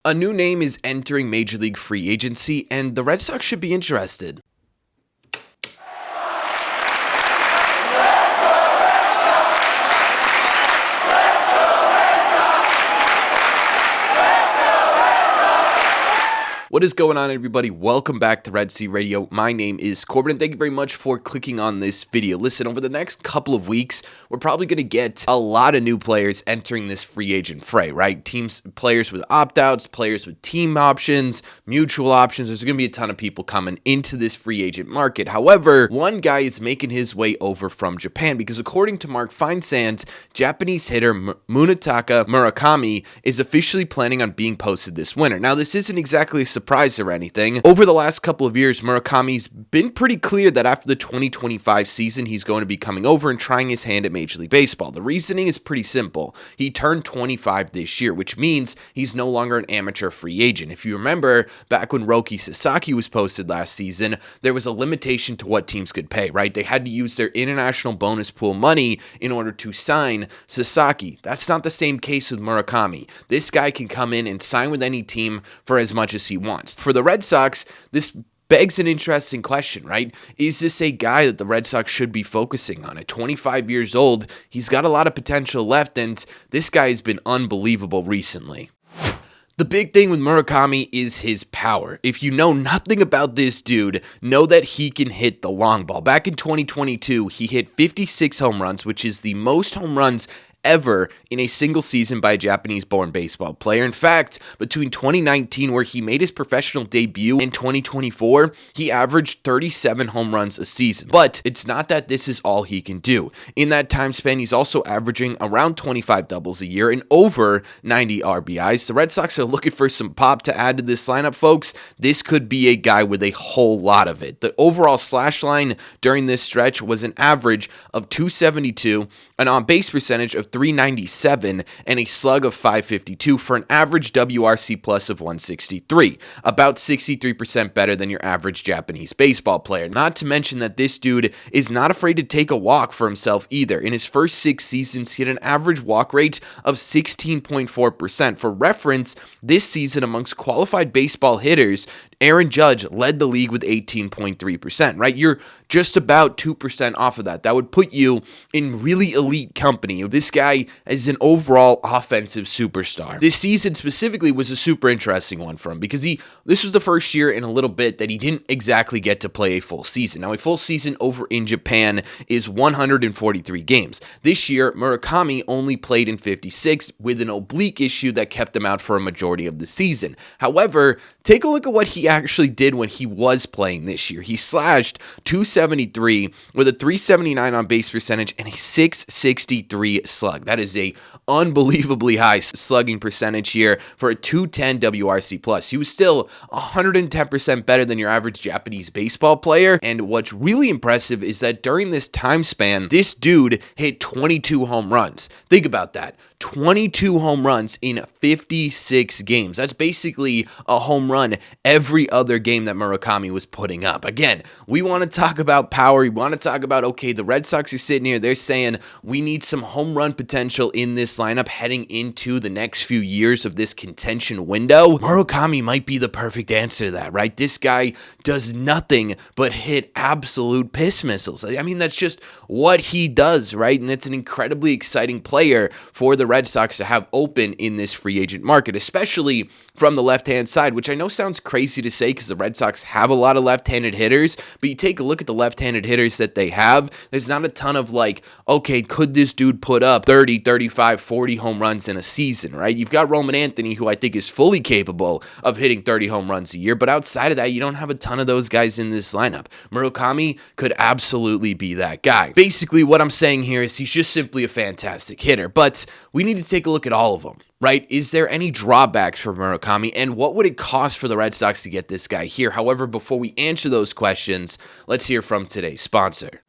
A new name is entering Major League free agency, and the Red Sox should be interested. What is going on, everybody? Welcome back to Red Sea Radio. My name is Corbin, and thank you very much for clicking on this video. Listen, over the next couple of weeks, we're probably going to get a lot of new players entering this free agent fray, right? Players with opt-outs, players with team options, mutual options. There's going to be a ton of people coming into this free agent market. However, one guy is making his way over from Japan because according to Mark Feinsand, Japanese hitter Munetaka Murakami is officially planning on being posted this winter. Now, this isn't exactly a surprise or anything. Over the last couple of years, Murakami's been pretty clear that after the 2025 season, he's going to be coming over and trying his hand at Major League Baseball. The reasoning is pretty simple. He turned 25 this year, which means he's no longer an amateur free agent. If you remember, back when Roki Sasaki was posted last season, there was a limitation to what teams could pay, right? They had to use their international bonus pool money in order to sign Sasaki. That's not the same case with Murakami. This guy can come in and sign with any team for as much as he wants. For the Red Sox, this begs an interesting question, right? Is this a guy that the Red Sox should be focusing on? At 25 years old, he's got a lot of potential left, and this guy has been unbelievable recently. The big thing with Murakami is his power. If you know nothing about this dude, know that he can hit the long ball. Back in 2022, he hit 56 home runs, which is the most home runs ever in a single season by a Japanese-born baseball player. In fact, between 2019, where he made his professional debut, and 2024, he averaged 37 home runs a season. But it's not that this is all he can do. In that time span, he's also averaging around 25 doubles a year and over 90 RBIs. The Red Sox are looking for some pop to add to this lineup, folks. This could be a guy with a whole lot of it. The overall slash line during this stretch was an average of 272, an on-base percentage of 397, and a slug of 552 for an average WRC plus of 163, about 63% better than your average Japanese baseball player. Not to mention that this dude is not afraid to take a walk for himself either. In his first 6 seasons, he had an average walk rate of 16.4%. For reference, this season amongst qualified baseball hitters, Aaron Judge led the league with 18.3%, right? You're just about 2% off of that. That would put you in really elite company. This guy is an overall offensive superstar. This season specifically was a super interesting one for him because this was the first year in a little bit that he didn't exactly get to play a full season. Now, a full season over in Japan is 143 games. This year, Murakami only played in 56 with an oblique issue that kept him out for a majority of the season. However, take a look at what he actually did when he was playing this year. He slashed 273 with a 379 on base percentage and a 663 slug. That is a unbelievably high slugging percentage here for a 210 WRC plus. He was still 110% better than your average Japanese baseball player. And what's really impressive is that during this time span, this dude hit 22 home runs. Think about that. 22 home runs in 56 games. That's basically a home run every other game that Murakami was putting up. Again, we want to talk about power. We want to talk about, okay, the Red Sox are sitting here. They're saying we need some home run potential in this lineup heading into the next few years of this contention window. Murakami might be the perfect answer to that, right? This guy does nothing but hit absolute piss missiles. I mean, that's just what he does, right? And it's an incredibly exciting player for the Red Sox to have open in this free agent market, especially from the left-hand side, which I know sounds crazy to say because the Red Sox have a lot of left-handed hitters, but you take a look at the left-handed hitters that they have, there's not a ton of like, okay, could this dude put up 30, 35, 40 home runs in a season, right? You've got Roman Anthony, who I think is fully capable of hitting 30 home runs a year, but outside of that, you don't have a ton of those guys in this lineup. Murakami could absolutely be that guy. Basically, what I'm saying here is he's just simply a fantastic hitter, but we need to take a look at all of them, right? Is there any drawbacks for Murakami, and what would it cost for the Red Sox to get this guy here? However, before we answer those questions, let's hear from today's sponsor.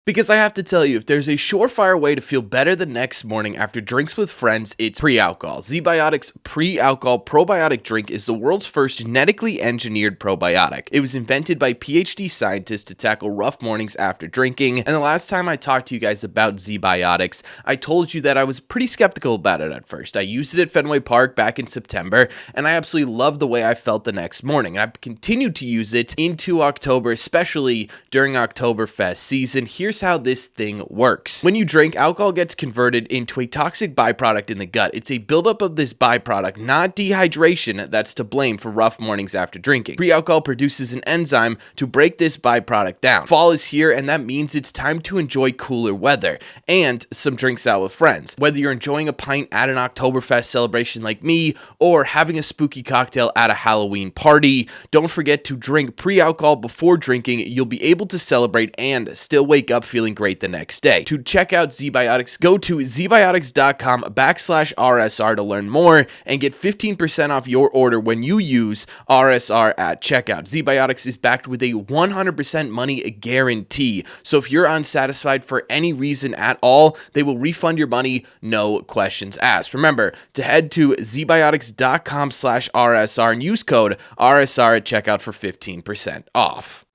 Because I have to tell you, if there's a surefire way to feel better the next morning after drinks with friends, it's pre-alcohol. ZBiotics pre-alcohol probiotic drink is the world's first genetically engineered probiotic. It was invented by PhD scientists to tackle rough mornings after drinking, and the last time I talked to you guys about ZBiotics, I told you that I was pretty skeptical about it at first. I used it at Fenway Park back in September, and I absolutely loved the way I felt the next morning. And I've continued to use it into October, especially during Oktoberfest season. Here's how this thing works. When you drink, alcohol gets converted into a toxic byproduct in the gut. It's a buildup of this byproduct, not dehydration, that's to blame for rough mornings after drinking. Pre-alcohol produces an enzyme to break this byproduct down. Fall is here, and that means it's time to enjoy cooler weather and some drinks out with friends. Whether you're enjoying a pint at an Oktoberfest celebration like me, or having a spooky cocktail at a Halloween party, don't forget to drink pre-alcohol before drinking. You'll be able to celebrate and still wake up feeling great the next day. To check out ZBiotics, go to zbiotics.com/RSR to learn more and get 15% off your order when you use RSR at checkout. ZBiotics is backed with a 100% money guarantee. So if you're unsatisfied for any reason at all, they will refund your money, no questions asked. Remember to head to zbiotics.com/RSR and use code RSR at checkout for 15% off.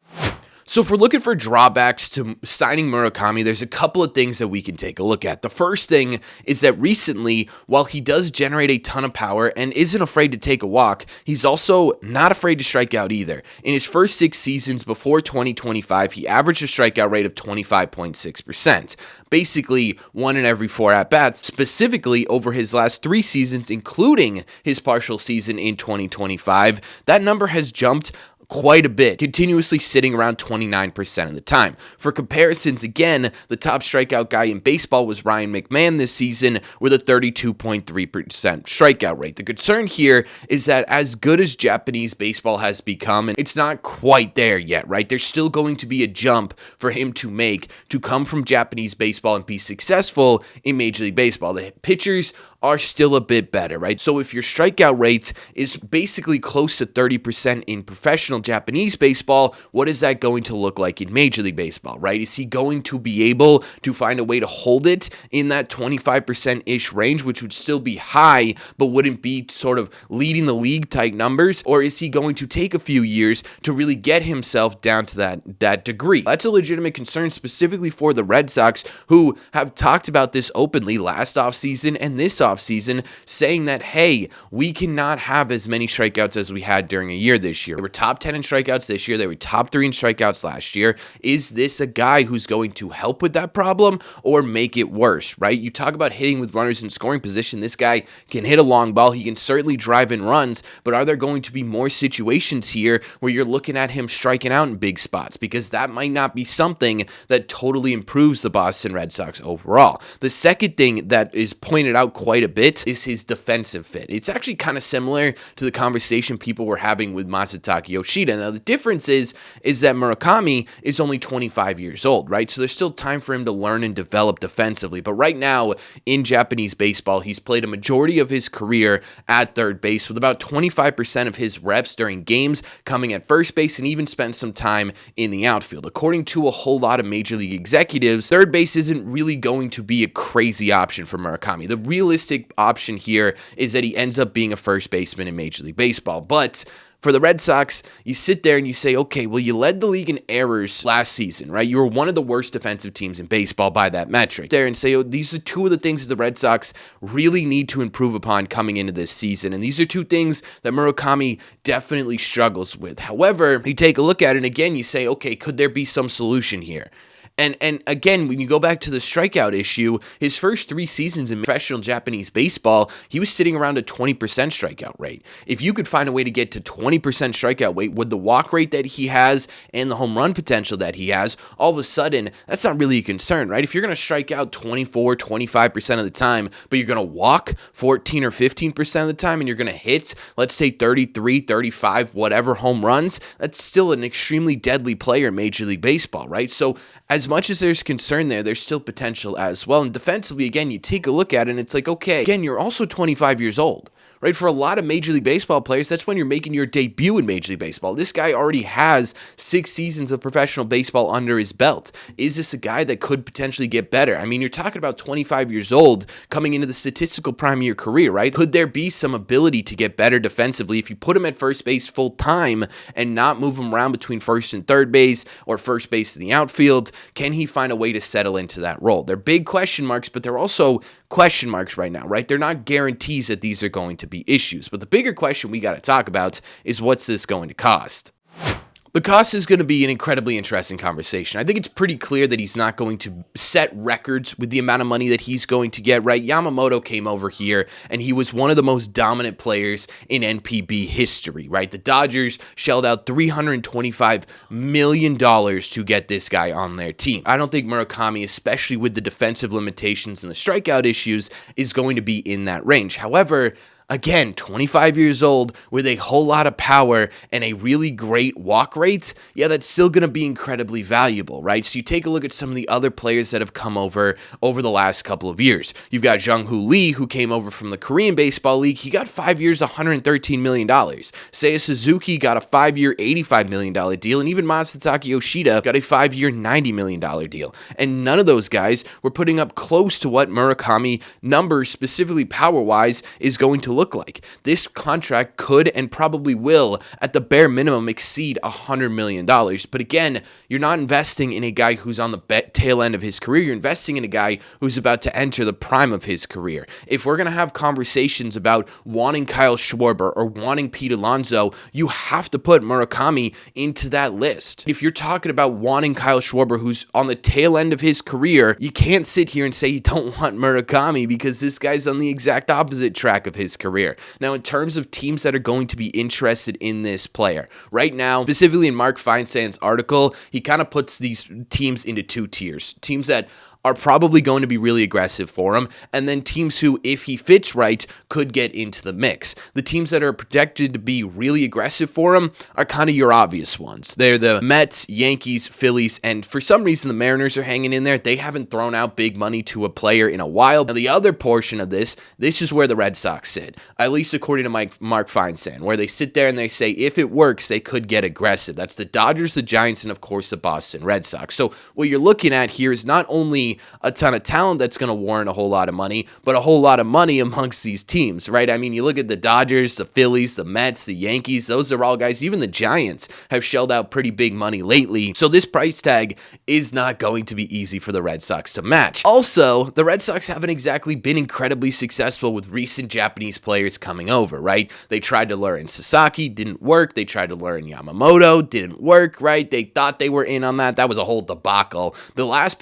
So if we're looking for drawbacks to signing Murakami, there's a couple of things that we can take a look at. The first thing is that recently, while he does generate a ton of power and isn't afraid to take a walk, he's also not afraid to strike out either. In his first 6 seasons before 2025, he averaged a strikeout rate of 25.6%. Basically, 1 in every 4 at-bats. Specifically, over his last 3 seasons, including his partial season in 2025, that number has jumped quite a bit, continuously sitting around 29% of the time. For comparisons, again, the top strikeout guy in baseball was Ryan McMahon this season with a 32.3% strikeout rate. The concern here is that as good as Japanese baseball has become, and it's not quite there yet, right? There's still going to be a jump for him to make to come from Japanese baseball and be successful in Major League Baseball. The pitchers are still a bit better, right? So if your strikeout rate is basically close to 30% in professional Japanese baseball, what is that going to look like in Major League Baseball, right? Is he going to be able to find a way to hold it in that 25%-ish range, which would still be high, but wouldn't be sort of leading the league type numbers? Or is he going to take a few years to really get himself down to that degree? That's a legitimate concern, specifically for the Red Sox, who have talked about this openly last offseason and this offseason, saying that, hey, we cannot have as many strikeouts as we had during a year this year. They were top 10 in strikeouts this year. They were top 3 in strikeouts last year. Is this a guy who's going to help with that problem or make it worse, right? You talk about hitting with runners in scoring position. This guy can hit a long ball. He can certainly drive in runs, but are there going to be more situations here where you're looking at him striking out in big spots? Because that might not be something that totally improves the Boston Red Sox overall. The second thing that is pointed out quite a bit is his defensive fit. It's actually kind of similar to the conversation people were having with Masataka Yoshida. Now, the difference is that Murakami is only 25 years old, right? So there's still time for him to learn and develop defensively. But right now, in Japanese baseball, he's played a majority of his career at third base, with about 25% of his reps during games coming at first base, and even spent some time in the outfield. According to a whole lot of Major League executives, third base isn't really going to be a crazy option for Murakami. The realistic option here is that he ends up being a first baseman in Major League Baseball. But for the Red Sox, you sit there and you say, okay, well, you led the league in errors last season, right? You were one of the worst defensive teams in baseball by that metric. There and say, oh, these are 2 of the things that the Red Sox really need to improve upon coming into this season. And these are 2 things that Murakami definitely struggles with. However, you take a look at it and again, you say, okay, could there be some solution here? And again, when you go back to the strikeout issue, his first 3 seasons in professional Japanese baseball, he was sitting around a 20% strikeout rate. If you could find a way to get to 20% strikeout rate with the walk rate that he has and the home run potential that he has, all of a sudden, that's not really a concern, right? If you're going to strike out 24, 25% of the time, but you're going to walk 14 or 15% of the time, and you're going to hit, let's say 33, 35, whatever home runs, that's still an extremely deadly player in Major League Baseball, right? So as much as there's concern there, there's still potential as well. And defensively, again, you take a look at it and it's like, okay, again, you're also 25 years old, right? For a lot of Major League Baseball players, that's when you're making your debut in Major League Baseball. This guy already has 6 seasons of professional baseball under his belt. Is this a guy that could potentially get better? I mean, you're talking about 25 years old coming into the statistical prime of your career, right? Could there be some ability to get better defensively if you put him at first base full time and not move him around between first and third base or first base in the outfield? Can he find a way to settle into that role? They're big question marks, but they're also question marks right now, right? They're not guarantees that these are going to be issues. But the bigger question we got to talk about is, what's this going to cost? The cost is going to be an incredibly interesting conversation. I think it's pretty clear that he's not going to set records with the amount of money that he's going to get, right? Yamamoto came over here, and he was one of the most dominant players in NPB history, right? The Dodgers shelled out $325 million to get this guy on their team. I don't think Murakami, especially with the defensive limitations and the strikeout issues, is going to be in that range. However, again, 25 years old with a whole lot of power and a really great walk rate, yeah, that's still going to be incredibly valuable, right? So you take a look at some of the other players that have come over the last couple of years. You've got Jung-Hoo Lee, who came over from the Korean Baseball League. He got 5 years, $113 million. Seiya Suzuki got a 5-year, $85 million deal, and even Masataka Yoshida got a 5-year, $90 million deal. And none of those guys were putting up close to what Murakami numbers, specifically power-wise, is going to look like. This contract could and probably will, at the bare minimum, exceed $100 million. But again, you're not investing in a guy who's on the tail end of his career. You're investing in a guy who's about to enter the prime of his career. If we're going to have conversations about wanting Kyle Schwarber or wanting Pete Alonso, you have to put Murakami into that list. If you're talking about wanting Kyle Schwarber, who's on the tail end of his career, you can't sit here and say you don't want Murakami, because this guy's on the exact opposite track of his career. Now, in terms of teams that are going to be interested in this player, right now, specifically in Mark Feinsand's article, he kind of puts these teams into 2 tiers. Teams that are probably going to be really aggressive for him, and then teams who, if he fits right, could get into the mix. The teams that are projected to be really aggressive for him are kind of your obvious ones. They're the Mets, Yankees, Phillies, and for some reason the Mariners are hanging in there. They haven't thrown out big money to a player in a while. Now, the other portion of this is where the Red Sox sit, at least according to Mark Feinsand, where they sit there and they say if it works, they could get aggressive. That's the Dodgers, the Giants, and of course the Boston Red Sox. So what you're looking at here is not only a ton of talent that's going to warrant a whole lot of money, but a whole lot of money amongst these teams, right? I mean, you look at the Dodgers, the Phillies, the Mets, the Yankees, those are all guys, even the Giants have shelled out pretty big money lately. So this price tag is not going to be easy for the Red Sox to match. Also, the Red Sox haven't exactly been incredibly successful with recent Japanese players coming over, right? They tried to lure in Sasaki, didn't work. They tried to lure in Yamamoto, didn't work, right? They thought they were in on that. That was a whole debacle. The last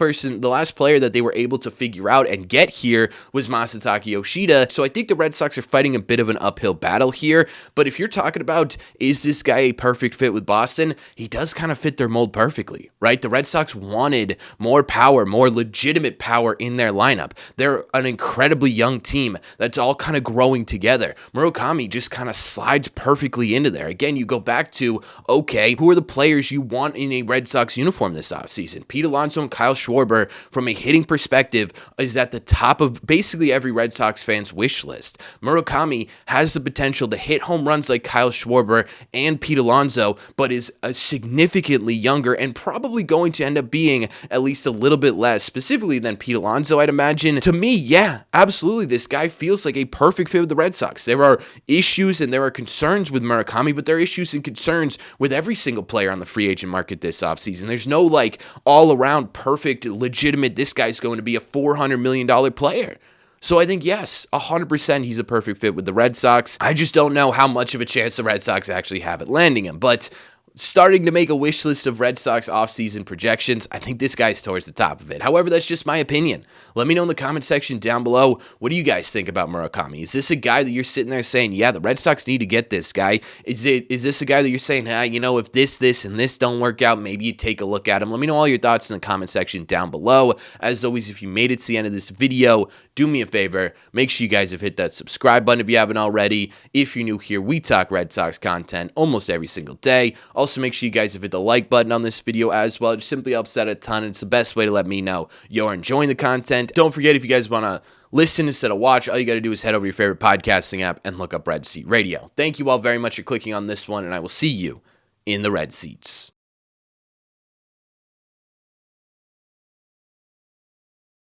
player that they were able to figure out and get here was Masataka Yoshida. So I think the Red Sox are fighting a bit of an uphill battle here. But if you're talking about, is this guy a perfect fit with Boston? He does kind of fit their mold perfectly, right? The Red Sox wanted more power, more legitimate power in their lineup. They're an incredibly young team that's all kind of growing together. Murakami just kind of slides perfectly into there. Again, you go back to, okay, who are the players you want in a Red Sox uniform this offseason? Pete Alonso and Kyle Schwarber, from a hitting perspective, is at the top of basically every Red Sox fan's wish list. Murakami has the potential to hit home runs like Kyle Schwarber and Pete Alonso, but is significantly younger and probably going to end up being at least a little bit less, specifically than Pete Alonso, I'd imagine. To me, yeah, absolutely, this guy feels like a perfect fit with the Red Sox. There are issues and there are concerns with Murakami, but there are issues and concerns with every single player on the free agent market this offseason. There's no like all-around perfect, legitimate, this guy's going to be a $400 million player. So I think, yes, 100% he's a perfect fit with the Red Sox. I just don't know how much of a chance the Red Sox actually have at landing him. But starting to make a wish list of Red Sox offseason projections, I think this guy's towards the top of it. However, that's just my opinion. Let me know in the comment section down below, what do you guys think about Murakami? Is this a guy that you're sitting there saying, yeah, the Red Sox need to get this guy? Is this a guy that you're saying, if this, and this don't work out, maybe you take a look at him? Let me know all your thoughts in the comment section down below. As always, if you made it to the end of this video, do me a favor, make sure you guys have hit that subscribe button if you haven't already. If you're new here, we talk Red Sox content almost every single day. Also, make sure you guys have hit the like button on this video as well. It just simply helps out a ton, and it's the best way to let me know you're enjoying the content. Don't forget, if you guys want to listen instead of watch, all you got to do is head over to your favorite podcasting app and look up Red Seat Radio. Thank you all very much for clicking on this one, and I will see you in the Red Seats.